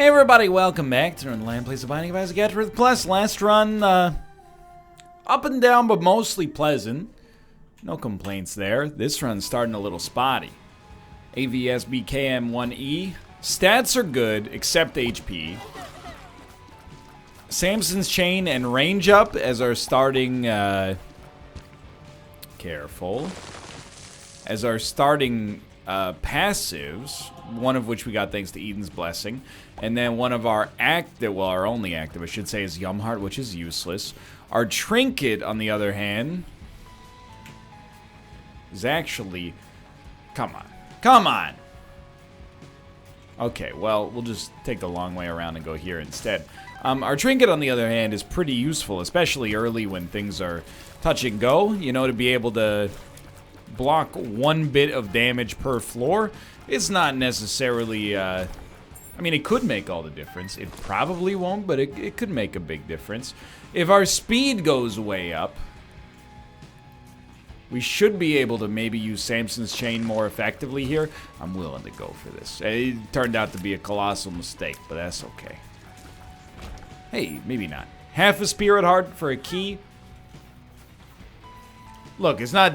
Hey everybody, welcome back to Northernlion Plays the Binding of Isaac AFTERBIRTH Plus. Last run, up and down, but mostly pleasant. No complaints there. This run's starting a little spotty. AVSBKM1E. Stats are good, except HP. Samson's Chain and Range Up as our starting, careful. As our starting passives, one of which we got thanks to Eden's Blessing, and then one of our active, well, our only active, I should say, is Yumheart, which is useless. Our Trinket, on the other hand, is actually, come on. Okay, well, we'll just take the long way around and go here instead. Our Trinket, on the other hand, is pretty useful, especially early when things are touch and go, you know, to be able to block 1 bit of damage per floor. It's not necessarily, I mean, it could make all the difference. It probably won't, but it could make a big difference. If our speed goes way up, we should be able to maybe use Samson's Chain more effectively here. I'm willing to go for this. It turned out to be a colossal mistake, but that's okay. Hey, maybe not. Half a Spirit Heart for a key. Look, it's not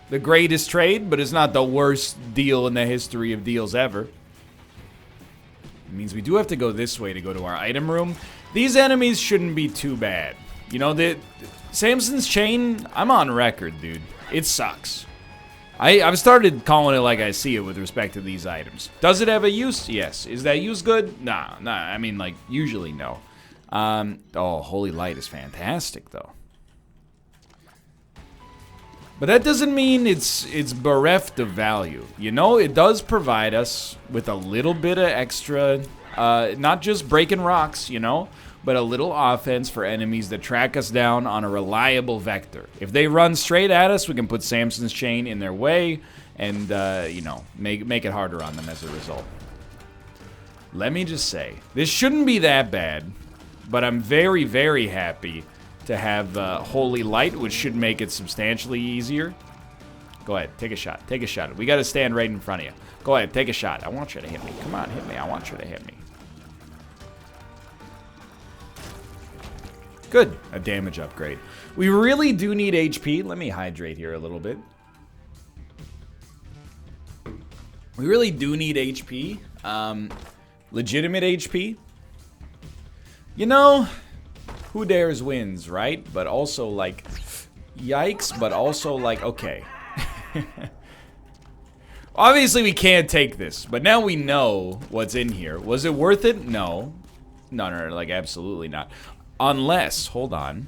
the greatest trade, but it's not the worst deal in the history of deals ever. It means we do have to go this way to go to our item room. These enemies shouldn't be too bad. You know, the Samson's Chain, I'm on record, dude. It sucks. I've started calling it like I see it with respect to these items. Does it have a use? Yes. Is that use good? Nah. I mean, like, usually no. Oh, Holy Light is fantastic, though. But that doesn't mean it's bereft of value. You know, it does provide us with a little bit of extra, not just breaking rocks, you know, but a little offense for enemies that track us down on a reliable vector. If they run straight at us, we can put Samson's Chain in their way and, you know, make it harder on them as a result. Let me just say, this shouldn't be that bad, but I'm very, very happy to have Holy Light, which should make it substantially easier. Go ahead, take a shot. Take a shot. We got to stand right in front of you. Go ahead, take a shot. I want you to hit me. Come on, hit me. I want you to hit me. Good, a damage upgrade. We really do need HP. Let me hydrate here a little bit. We really do need HP. Legitimate HP. You know, who dares wins, right? But also, like, yikes, but also, like, okay. Obviously, we can't take this, but now we know what's in here. Was it worth it? No. No, like, absolutely not. Unless, hold on.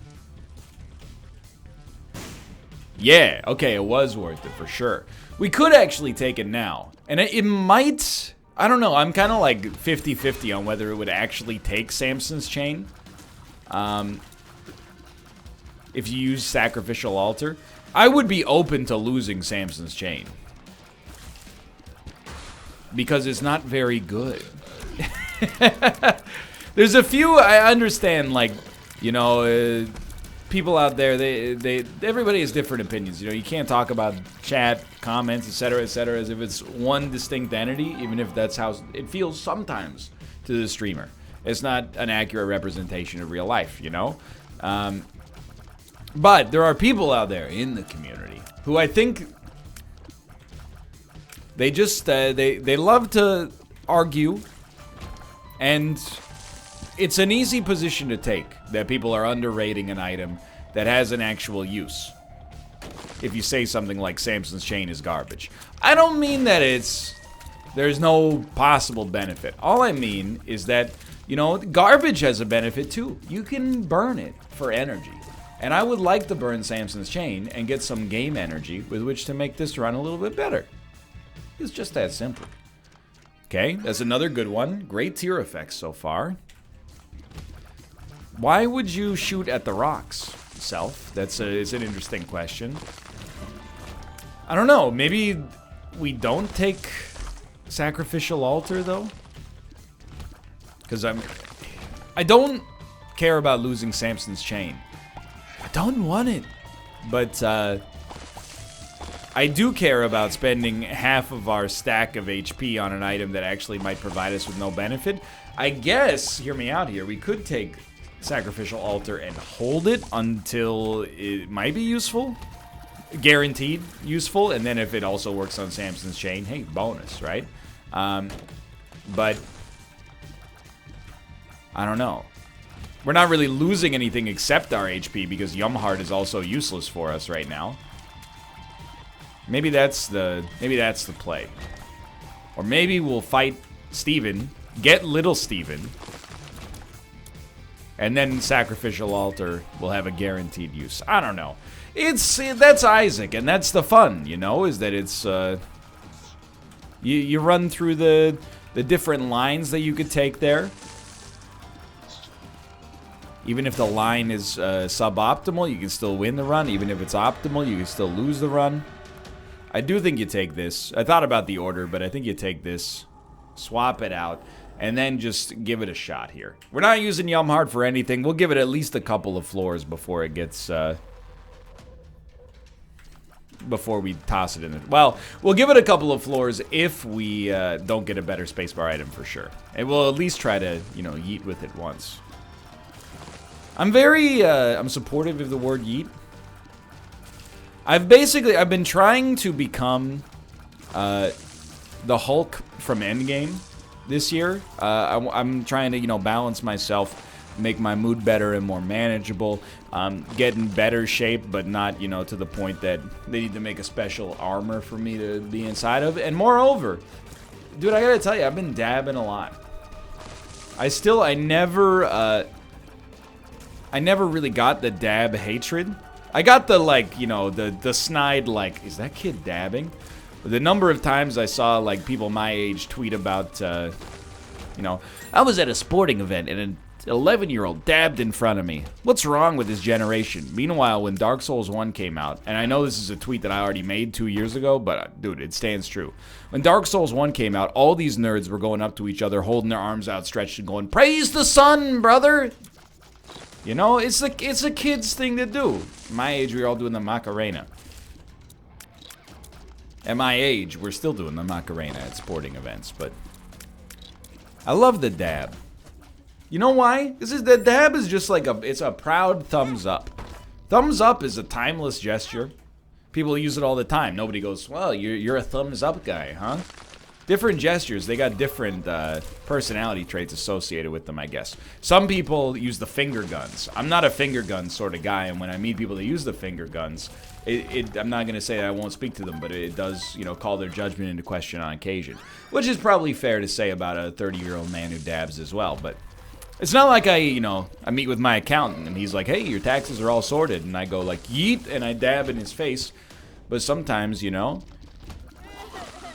Yeah, okay, it was worth it for sure. We could actually take it now. And it might, I don't know, I'm kind of like 50-50 on whether it would actually take Samson's Chain. If you use Sacrificial Altar, I would be open to losing Samson's Chain. Because it's not very good. There's a few, I understand, like, you know, people out there, everybody has different opinions. You know, you can't talk about chat, comments, etc., as if it's one distinct entity, even if that's how it feels sometimes to the streamer. It's not an accurate representation of real life, you know? But there are people out there in the community who I think they just, they love to argue, and it's an easy position to take that people are underrating an item that has an actual use. If you say something like Samson's Chain is garbage. I don't mean that there's no possible benefit. All I mean is that, you know, garbage has a benefit too. You can burn it for energy. And I would like to burn Samson's Chain and get some game energy with which to make this run a little bit better. It's just that simple. Okay, that's another good one. Great tier effects so far. Why would you shoot at the rocks, Self? It's an interesting question. I don't know. Maybe we don't take Sacrificial Altar, though? Because I don't care about losing Samson's Chain. I don't want it. But, I I do care about spending half of our stack of HP on an item that actually might provide us with no benefit. I guess, hear me out here, we could take Sacrificial Altar and hold it until it might be useful. Guaranteed useful, and then if it also works on Samson's Chain, hey, bonus, right? But I don't know. We're not really losing anything except our HP because Yumheart is also useless for us right now. Maybe that's the play. Or maybe we'll fight Steven, get little Steven, and then Sacrificial Altar will have a guaranteed use. I don't know. That's Isaac, and that's the fun, you know, is that it's you run through the different lines that you could take there. Even if the line is suboptimal, you can still win the run. Even if it's optimal, you can still lose the run. I do think you take this. I thought about the order, but I think you take this, swap it out, and then just give it a shot here. We're not using Yumheart for anything. We'll give it at least a couple of floors before it gets... before we toss it in the... Well, we'll give it a couple of floors if we don't get a better spacebar item for sure. And we'll at least try to, you know, yeet with it once. I'm very, I'm supportive of the word yeet. I've been trying to become the Hulk from Endgame this year. I'm trying to, you know, balance myself, make my mood better and more manageable, get in better shape, but not, you know, to the point that they need to make a special armor for me to be inside of. And moreover, dude, I gotta tell you, I've been dabbing a lot. I never really got the dab hatred. I got the, like, you know, the snide, like, is that kid dabbing? The number of times I saw, like, people my age tweet about, you know, I was at a sporting event and an 11-year-old dabbed in front of me. What's wrong with this generation? Meanwhile, when Dark Souls 1 came out, and I know this is a tweet that I already made 2 years ago, but, dude, it stands true. When Dark Souls 1 came out, all these nerds were going up to each other, holding their arms outstretched and going, "Praise the sun, brother!" You know, it's a kid's thing to do. My age, we were all doing the Macarena. At my age, we're still doing the Macarena at sporting events, but I love the dab. You know why? The dab is just like it's a proud thumbs up. Thumbs up is a timeless gesture. People use it all the time. Nobody goes, well, you're a thumbs up guy, huh? Different gestures, they got different personality traits associated with them, I guess. Some people use the finger guns. I'm not a finger gun sort of guy, and when I meet people that use the finger guns, I'm not going to say I won't speak to them, but it does, you know, call their judgment into question on occasion. Which is probably fair to say about a 30-year-old man who dabs as well, but it's not like I meet with my accountant, and he's like, hey, your taxes are all sorted, and I go like, yeet, and I dab in his face. But sometimes, you know,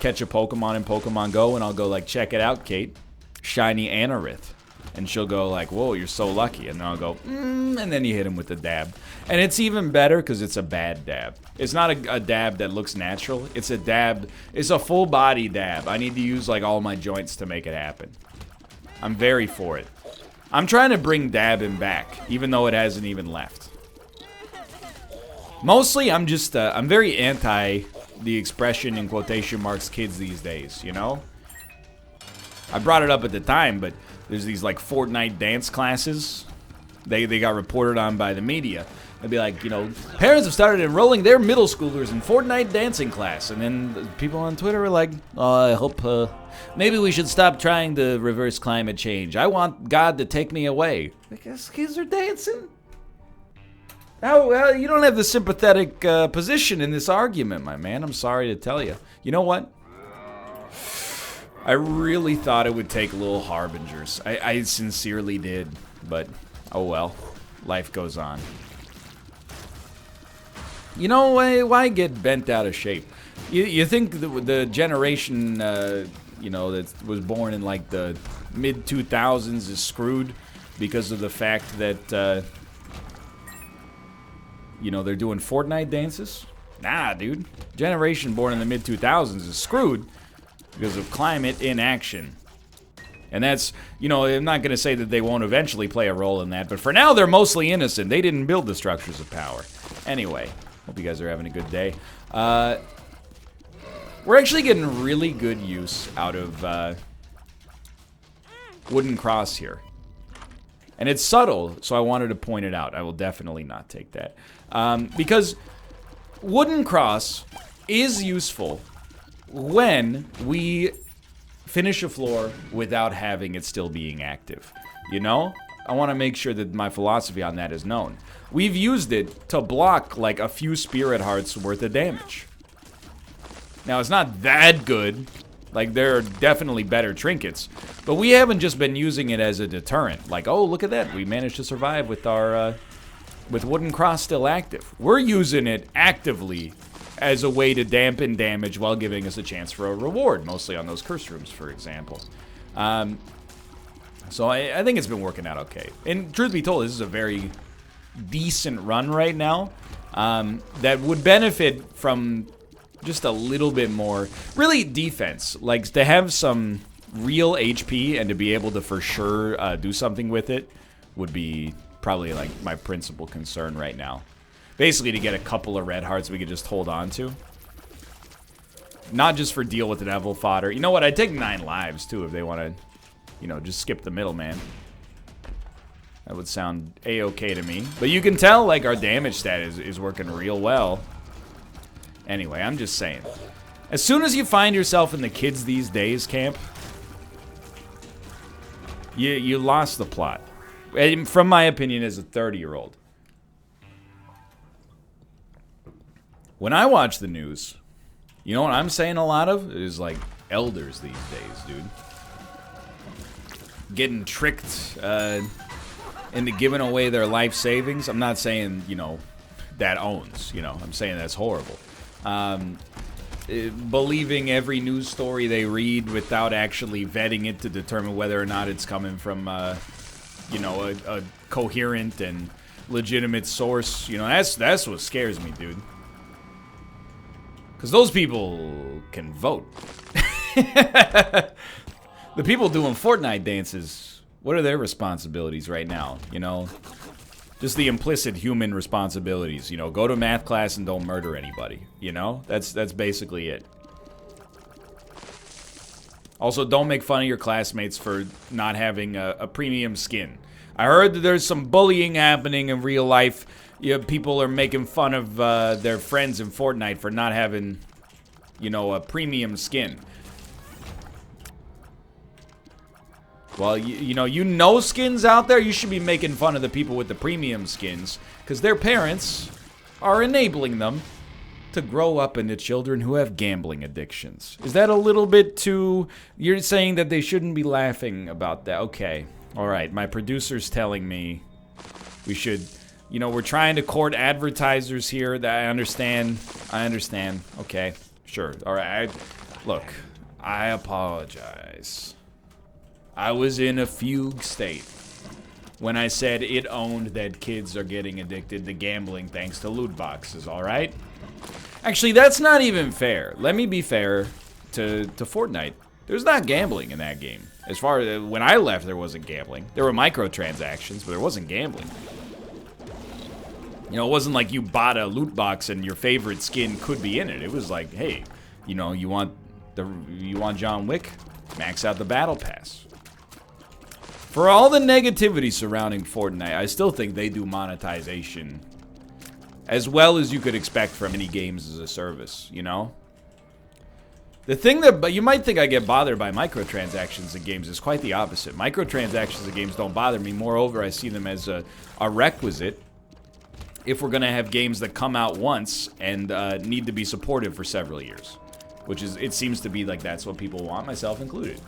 catch a Pokemon in Pokemon Go, and I'll go like, check it out, Kate, shiny Anorith. And she'll go like, whoa, you're so lucky. And then I'll go, and then you hit him with the dab. And it's even better because it's a bad dab. It's not a dab that looks natural. It's a dab, it's a full body dab. I need to use like all my joints to make it happen. I'm very for it. I'm trying to bring dabbing back, even though it hasn't even left. Mostly, I'm just, I'm very anti the expression in quotation marks kids these days, you know? I brought it up at the time, but there's these like Fortnite dance classes. They got reported on by the media. They'd be like, you know, parents have started enrolling their middle schoolers in Fortnite dancing class. And then people on Twitter were like, oh, I hope, maybe we should stop trying to reverse climate change. I want God to take me away. I guess kids are dancing. You don't have the sympathetic position in this argument, my man. I'm sorry to tell you. You know what? I really thought it would take little harbingers. I sincerely did, but oh well. Life goes on. You know, why get bent out of shape? You think the generation, you know, that was born in like the mid-2000s is screwed because of the fact that, you know, they're doing Fortnite dances? Nah, dude. Generation born in the mid-2000s is screwed because of climate inaction. And that's, you know, I'm not going to say that they won't eventually play a role in that, but for now they're mostly innocent. They didn't build the structures of power. Anyway, hope you guys are having a good day. We're actually getting really good use out of wooden cross here. And it's subtle, so I wanted to point it out. I will definitely not take that. Because wooden cross is useful when we finish a floor without having it still being active. You know? I want to make sure that my philosophy on that is known. We've used it to block like a few spirit hearts worth of damage. Now, it's not that good. Like, there are definitely better trinkets. But we haven't just been using it as a deterrent. Like, oh, look at that. We managed to survive with our, with wooden cross still active. We're using it actively as a way to dampen damage while giving us a chance for a reward. Mostly on those curse rooms, for example. So I think it's been working out okay. And truth be told, this is a very decent run right now. That would benefit from just a little bit more, really, defense. Like, to have some real HP and to be able to for sure do something with it would be probably like my principal concern right now. Basically to get a couple of red hearts we could just hold on to. Not just for deal with the devil fodder. You know what, I'd take 9 lives too if they want to, you know, just skip the middleman. That would sound a-okay to me. But you can tell, like, our damage stat is working real well. Anyway, I'm just saying. As soon as you find yourself in the kids these days camp, you lost the plot. And from my opinion as a 30-year-old. When I watch the news, you know what I'm saying a lot of? Is like elders these days, dude. Getting tricked into giving away their life savings. I'm not saying, you know, that owns, you know. I'm saying that's horrible. Believing every news story they read without actually vetting it to determine whether or not it's coming from, you know, a coherent and legitimate source. You know, that's what scares me, dude. Because those people can vote. The people doing Fortnite dances, what are their responsibilities right now? You know, just the implicit human responsibilities. You know, go to math class and don't murder anybody. You know, that's basically it. Also, don't make fun of your classmates for not having a premium skin. I heard that there's some bullying happening in real life. You know, people are making fun of their friends in Fortnite for not having, you know, a premium skin. Well, you know skins out there, you should be making fun of the people with the premium skins, because their parents are enabling them to grow up into children who have gambling addictions. Is that a little bit too... You're saying that they shouldn't be laughing about that? Okay. Alright, my producer's telling me we should... You know, we're trying to court advertisers here. That I understand. Okay, sure. Alright, look, I apologize. I was in a fugue state when I said it owned that kids are getting addicted to gambling thanks to loot boxes, alright? Actually, that's not even fair. Let me be fair to Fortnite. There's not gambling in that game. As far as when I left, there wasn't gambling. There were microtransactions, but there wasn't gambling. You know, it wasn't like you bought a loot box and your favorite skin could be in it. It was like, hey, you know, you want John Wick? Max out the battle pass. For all the negativity surrounding Fortnite, I still think they do monetization as well as you could expect from any games as a service, you know? The thing that, you might think I get bothered by microtransactions in games is quite the opposite. Microtransactions in games don't bother me. Moreover, I see them as a requisite if we're gonna have games that come out once and need to be supported for several years. Which is, it seems to be like that's what people want, myself included.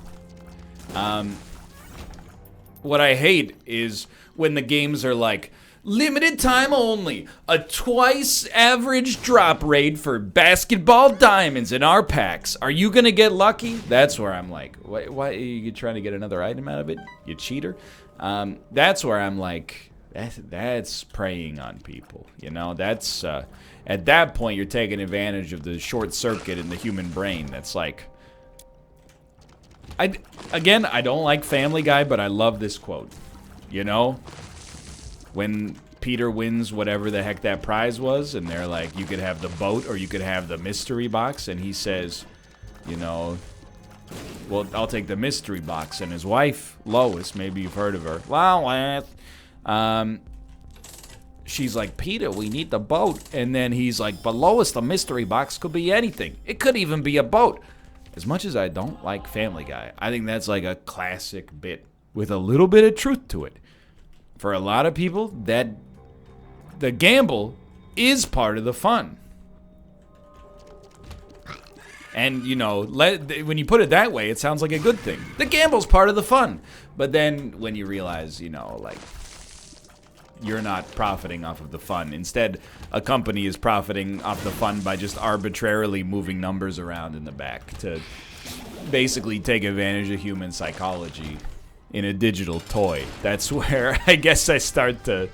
What I hate is when the games are like, limited time only, a twice average drop rate for basketball diamonds in our packs. Are you gonna get lucky? That's where I'm like, why are you trying to get another item out of it? You cheater? That's where I'm like, that's preying on people. You know, that's, at that point you're taking advantage of the short circuit in the human brain. That's like, again, I don't like Family Guy, but I love this quote. You know? When Peter wins whatever the heck that prize was, and they're like, you could have the boat or you could have the mystery box, and he says, You know, well, I'll take the mystery box. And his wife, Lois, maybe you've heard of her. Lois. She's like, Peter, we need the boat. And then he's like, but Lois, the mystery box could be anything. It could even be a boat. As much as I don't like Family Guy, I think that's like a classic bit with a little bit of truth to it. For a lot of people, that the gamble is part of the fun. And, you know, when you put it that way, it sounds like a good thing. The gamble's part of the fun. But then when you realize, you know, like, you're not profiting off of the fun. Instead, a company is profiting off the fun by just arbitrarily moving numbers around in the back to basically take advantage of human psychology in a digital toy. That's where I guess I start to...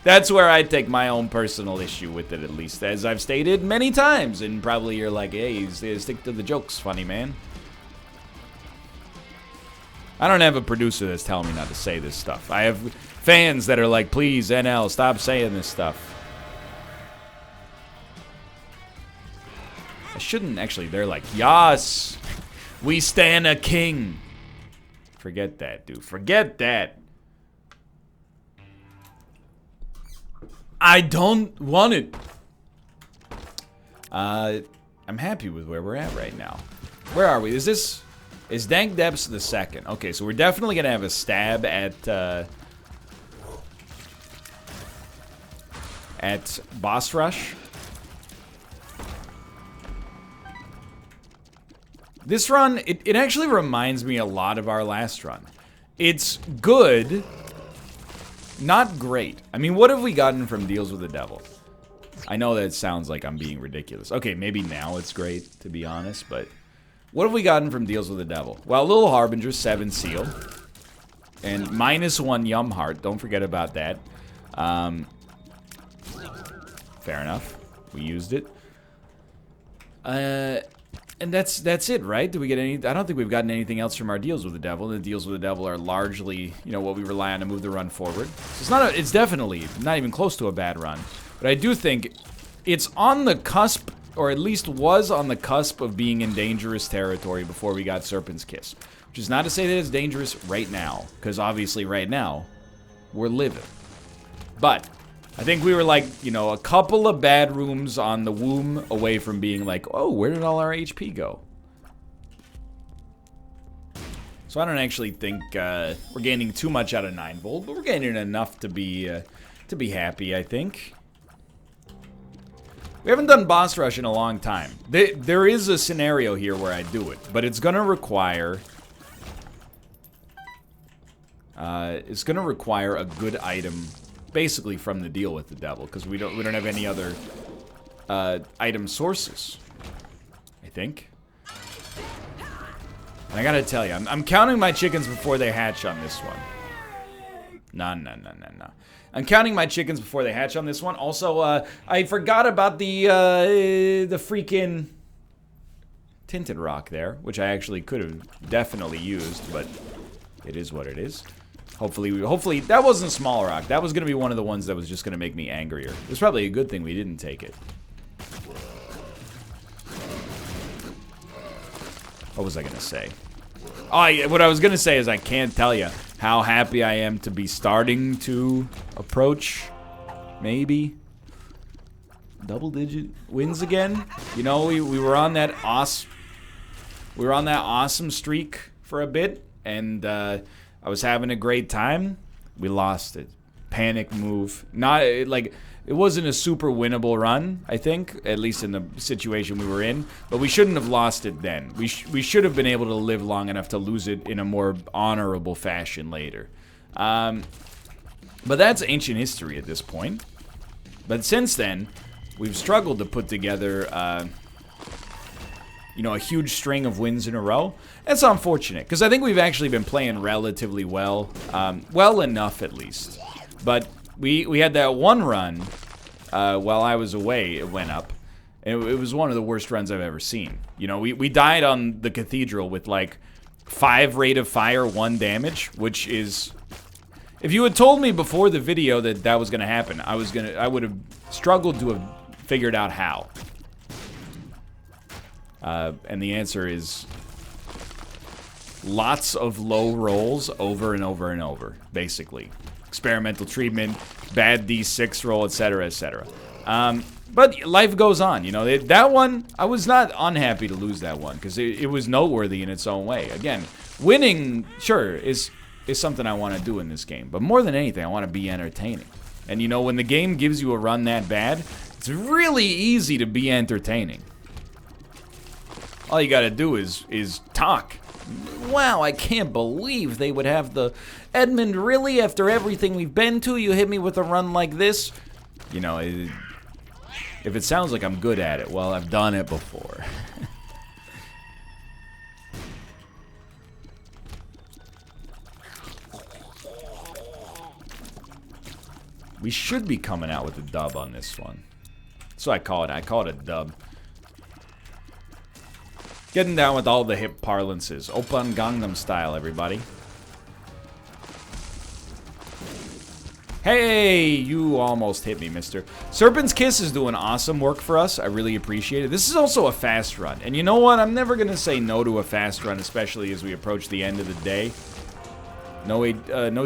That's where I take my own personal issue with it, at least. As I've stated many times, and probably you're like, hey, stick to the jokes, funny man. I don't have a producer that's telling me not to say this stuff. I have fans that are like, please, NL, stop saying this stuff. I shouldn't actually. They're like, yas, we stand a king. Forget that, dude. Forget that. I don't want it. I'm happy with where we're at right now. Where are we? Is Dank Depths the second? Okay, so we're definitely gonna have a stab at boss rush. This run, it actually reminds me a lot of our last run. It's good. Not great. I mean, what have we gotten from Deals with the Devil? I know that sounds like I'm being ridiculous. Okay, maybe now it's great, to be honest, but what have we gotten from Deals with the Devil? Well, Little Harbinger, 7 seal. And -1 Yum Heart. Don't forget about that. Fair enough. We used it. And that's it, right? Do we get any? I don't think we've gotten anything else from our Deals with the Devil. The Deals with the Devil are largely, you know, what we rely on to move the run forward. So it's definitely not even close to a bad run. But I do think it's on the cusp, or at least was on the cusp of being in dangerous territory before we got Serpent's Kiss. Which is not to say that it's dangerous right now, because obviously right now we're living. But I think we were like, you know, a couple of bad rooms on the womb away from being like, oh, where did all our HP go? So I don't actually think we're gaining too much out of 9 Volt, but we're gaining enough to be happy, I think. We haven't done boss rush in a long time. There is a scenario here where I do it, but it's gonna require a good item. Basically from the Deal with the Devil, because we don't have any other item sources, I think. And I gotta tell you, I'm counting my chickens before they hatch on this one. No. I'm counting my chickens before they hatch on this one. Also, I forgot about the freaking Tinted Rock there, which I actually could have definitely used, but it is what it is. Hopefully, that wasn't a small rock. That was going to be one of the ones that was just going to make me angrier. It's probably a good thing we didn't take it. What was I going to say? Oh, what I was going to say is I can't tell you how happy I am to be starting to approach, maybe, double-digit wins again. You know, we were on that awesome streak for a bit, and I was having a great time. We lost it. Panic move. Not like it wasn't a super winnable run, I think, at least in the situation we were in, but we shouldn't have lost it then. We should have been able to live long enough to lose it in a more honorable fashion later. But that's ancient history at this point. But since then, we've struggled to put together you know, a huge string of wins in a row. That's unfortunate, because I think we've actually been playing relatively well. Well enough, at least. But we had that one run while I was away, it went up. It was one of the worst runs I've ever seen. You know, we died on the Cathedral with, like, 5 rate of fire, 1 damage, which is... If you had told me before the video that was going to happen, I would have struggled to have figured out how. And the answer is lots of low rolls over and over and over, basically. Experimental treatment, bad D6 roll, etc., etc. But life goes on, you know. That one, I was not unhappy to lose that one, because it was noteworthy in its own way. Again, winning, sure, is something I want to do in this game. But more than anything, I want to be entertaining. And, you know, when the game gives you a run that bad, it's really easy to be entertaining. All you gotta do is talk. Wow, I can't believe they would have the... Edmund, really? After everything we've been to, you hit me with a run like this? You know, if it sounds like I'm good at it, well, I've done it before. We should be coming out with a dub on this one. So I call it a dub. Getting down with all the hip parlances. Oppan Gangnam Style, everybody. Hey, you almost hit me, mister. Serpent's Kiss is doing awesome work for us. I really appreciate it. This is also a fast run. And you know what? I'm never going to say no to a fast run, especially as we approach the end of the day. No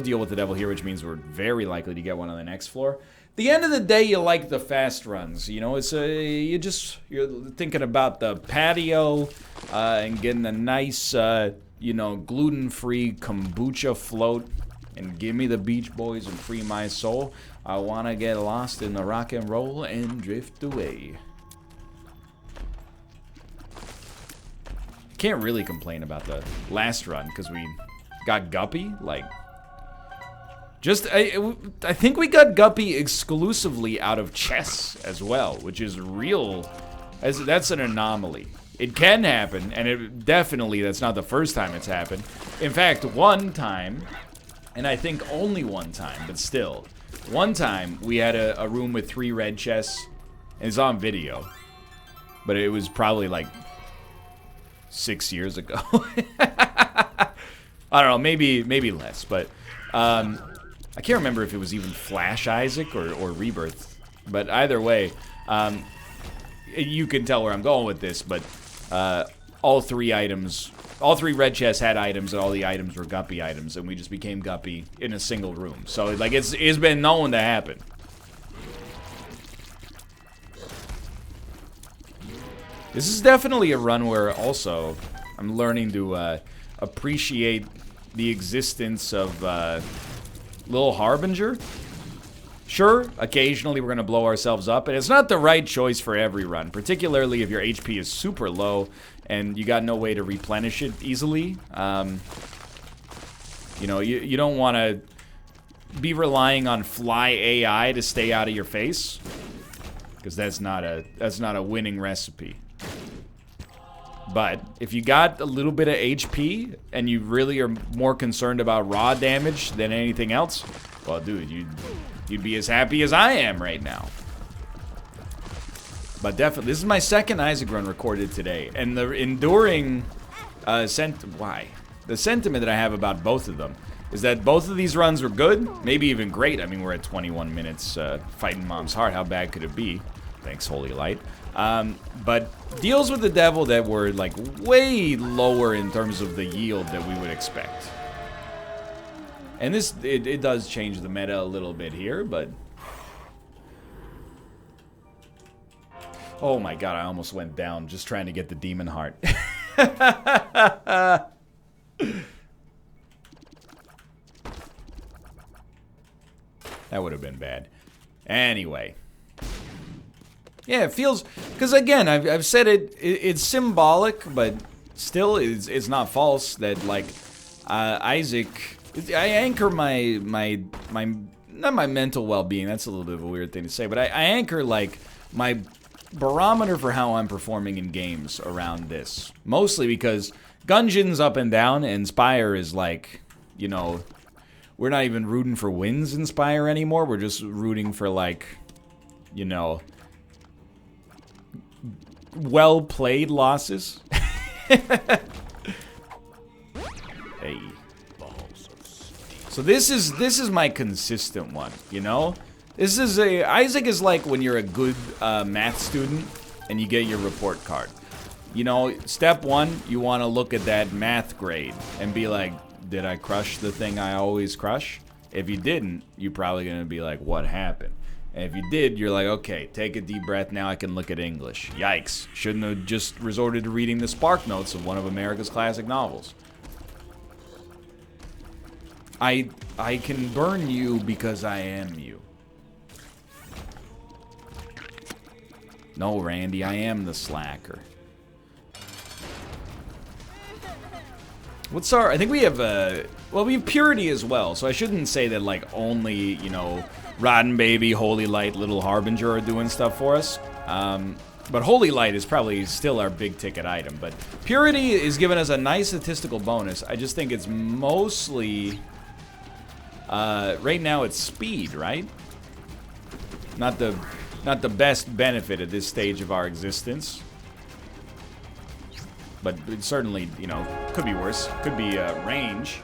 deal with the devil here, which means we're very likely to get one on the next floor. The end of the day, you like the fast runs. You know, it's you're thinking about the patio and getting a nice, you know, gluten-free kombucha float. And give me the Beach Boys and free my soul. I want to get lost in the rock and roll and drift away. Can't really complain about the last run because we got Guppy. Like, just I think we got Guppy exclusively out of chess as well, which is real. That's an anomaly. It can happen, and that's not the first time it's happened. In fact, one time. And I think only one time, but still. One time, we had a room with 3 red chests. And it's on video. But it was probably like 6 years ago. I don't know, maybe less. But I can't remember if it was even Flash Isaac or Rebirth. But either way, you can tell where I'm going with this. But all 3 items... All 3 red chests had items, and all the items were Guppy items, and we just became Guppy in a single room. So, like, it's been known to happen. This is definitely a run where, also, I'm learning to appreciate the existence of Lil Harbinger. Sure, occasionally we're going to blow ourselves up, and it's not the right choice for every run, particularly if your HP is super low and you got no way to replenish it easily. You know, you don't want to be relying on fly AI to stay out of your face, because that's not a winning recipe. But if you got a little bit of HP and you really are more concerned about raw damage than anything else, well, dude, you'd be as happy as I am right now. But definitely, this is my second Isaac run recorded today, and the enduring the sentiment that I have about both of them is that both of these runs were good, maybe even great. I mean, we're at 21 minutes fighting Mom's heart. How bad could it be? Thanks, Holy Light. But deals with the devil that were like way lower in terms of the yield that we would expect. And this, it does change the meta a little bit here, but... Oh my god, I almost went down just trying to get the demon heart. That would have been bad. Anyway. Yeah, it feels... Because again, I've said it's symbolic, but still it's not false that, like, Isaac... I anchor my not my mental well-being, that's a little bit of a weird thing to say, but I anchor, like, my barometer for how I'm performing in games around this. Mostly because Gungeon's up and down, and Spire is like, you know, we're not even rooting for wins in Spire anymore, we're just rooting for, like, you know, well-played losses. Hey. So this is my consistent one, you know? This is Isaac is like when you're a good math student and you get your report card. you know, step one, you want to look at that math grade and be like, did I crush the thing I always crush? If you didn't, you're probably going to be like, what happened? And if you did, you're like, okay, take a deep breath. Now I can look at English. Yikes. Shouldn't have just resorted to reading the spark notes of one of America's classic novels. I can burn you because I am you. No, Randy, I am the slacker. What's our... I think we have, well, we have purity as well, so I shouldn't say that, like, only, you know, Rotten Baby, Holy Light, Little Harbinger are doing stuff for us. But Holy Light is probably still our big-ticket item. But purity is giving us a nice statistical bonus. I just think it's mostly... right now it's speed, right? Not the best benefit at this stage of our existence. But it certainly, you know, could be worse. Could be range.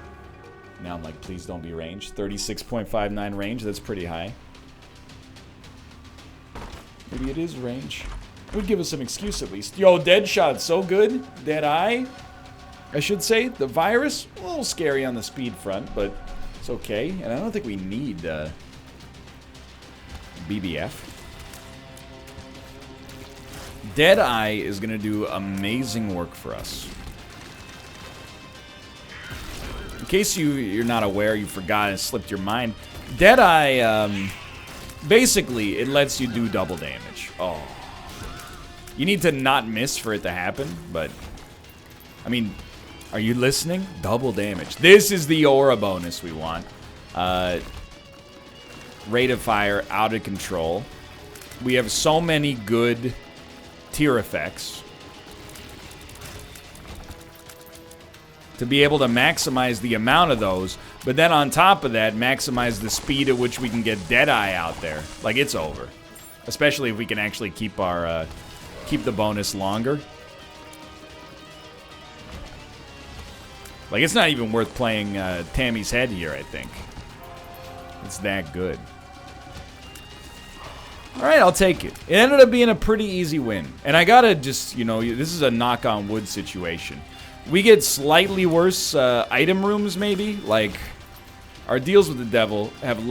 Now I'm like, please don't be range. 36.59 range, that's pretty high. Maybe it is range. It would give us some excuse at least. Yo, Deadshot, so good. Deadeye, I should say. The virus, a little scary on the speed front, but it's okay. And I don't think we need BBF. Deadeye is going to do amazing work for us. In case you're not aware, you forgot, it slipped your mind. Deadeye, basically, it lets you do double damage. Oh. You need to not miss for it to happen, but... I mean, are you listening? Double damage. This is the aura bonus we want. Rate of fire, out of control. We have so many good... tier effects to be able to maximize the amount of those, but then on top of that, maximize the speed at which we can get Deadeye out there. Like, it's over. Especially if we can actually keep our, keep the bonus longer. Like, it's not even worth playing Tammy's head here, I think. It's that good. Alright, I'll take it. It ended up being a pretty easy win. And I gotta just, you know, this is a knock on wood situation. We get slightly worse item rooms, maybe. Like, our deals with the devil have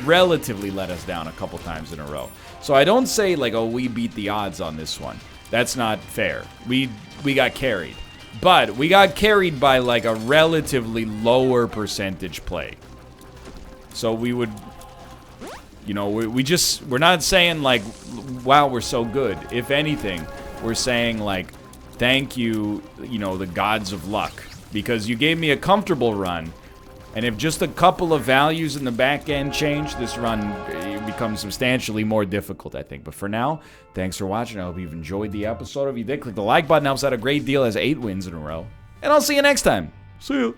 relatively let us down a couple times in a row. So I don't say, like, oh, we beat the odds on this one. That's not fair. We got carried. But we got carried by, like, a relatively lower percentage play. So we would... You know, we're not saying, like, wow, we're so good. If anything, we're saying, like, thank you, you know, the gods of luck. Because you gave me a comfortable run. And if just a couple of values in the back end change, this run becomes substantially more difficult, I think. But for now, thanks for watching. I hope you've enjoyed the episode. If you did, click the like button. Helps out a great deal. Has 8 wins in a row. And I'll see you next time. See you.